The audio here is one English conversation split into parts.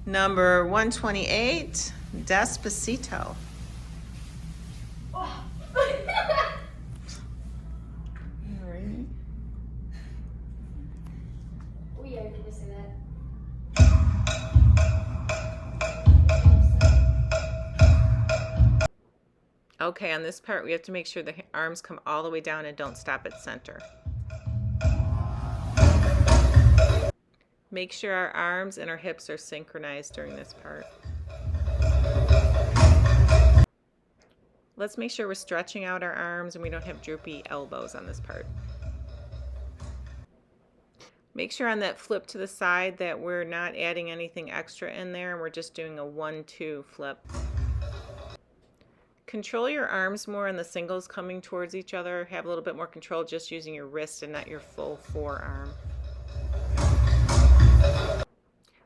Number 128, Despacito. Oh. Oh yeah, I did say that. Okay, on this part we have to make sure the arms come all the way down and don't stop at center. Make sure our arms and our hips are synchronized during this part. Let's make sure we're stretching out our arms and we don't have droopy elbows on this part. Make sure on that flip to the side that we're not adding anything extra in there and we're just doing a 1-2 flip. Control your arms more on the singles coming towards each other. Have a little bit more control just using your wrist and not your full forearm.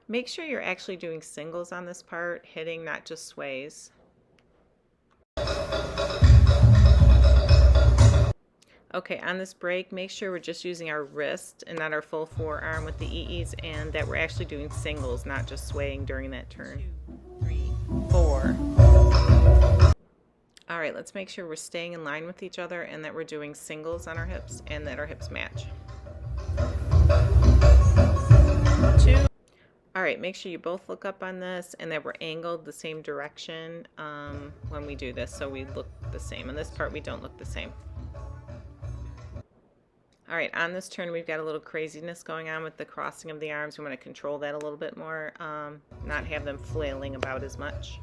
Make sure you're actually doing singles on this part, hitting, not just sways. Okay, on this break, make sure we're just using our wrist and not our full forearm with the EEs, and that we're actually doing singles, not just swaying during that turn. 2, 3, 4. All right, let's make sure we're staying in line with each other and that we're doing singles on our hips and that our hips match. 2. All right, make sure you both look up on this and that we're angled the same direction when we do this, so we look the same. On this part, we don't look the same. All right, on this turn, we've got a little craziness going on with the crossing of the arms. We want to control that a little bit more, not have them flailing about as much.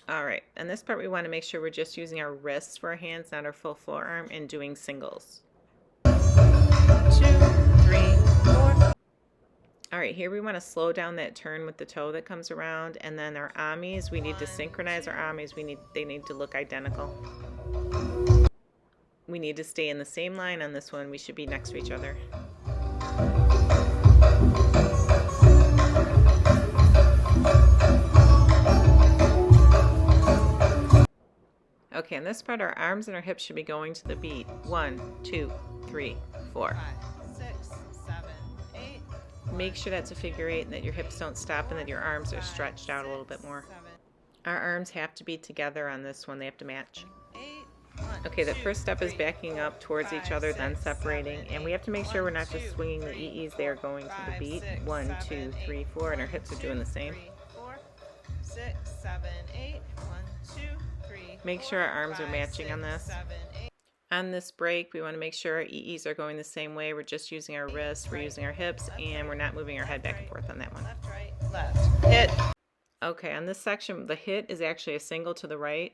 All right, on this part, we want to make sure we're just using our wrists for our hands, not our full forearm, and doing singles. 2, 3, 4. All right, here we want to slow down that turn with the toe that comes around, and then our amis, we need to synchronize our amis. They need to look identical. We need to stay in the same line on this one. We should be next to each other. Okay, on this part, our arms and our hips should be going to the beat. 1, 2, 3, 4. 5, 6, 7, 8. Make sure that's a figure 8 and that your hips don't stop and that your arms are stretched out a little bit more. Our arms have to be together on this one. They have to match. Okay, the first step is backing up towards each other, then separating, and we have to make sure we're not just swinging the EEs, they are going to the beat. 1, 2, 3, 4, and our hips are doing the same. 4, 6, 7, 8. 1, 2, 3. Make sure our arms are matching on this. On this break, we want to make sure our EEs are going the same way. We're just using our wrists, we're using our hips, and we're not moving our head back and forth on that one. Left, right, left. Hit. Okay, on this section, the hit is actually a single to the right.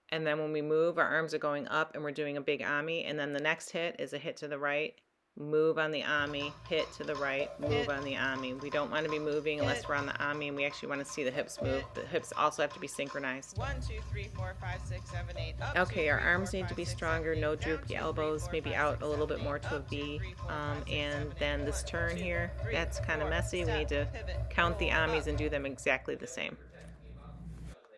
And then when we move, our arms are going up and we're doing a big ami. And then the next hit is a hit to the right, move on the ami, hit to the right, move on the ami. We don't want to be moving unless we're on the ami, and we actually want to see the hips move. The hips also have to be synchronized. 1, 2, 3, 4, 5, 6, 7, 8. Up, Okay, 2, our 3, arms 4, need to be 5, 6, stronger, 7, no 8, droopy down, 2, elbows, 3, 4, maybe 5, out 6, a little bit 7, more to a 8, V. 2, 3, 4, 5, 6, And 7, then 8, this 1, turn 2, here, 3, that's kind of 4, messy. We step, need to pivot, count the roll, amis up. and do them exactly the same.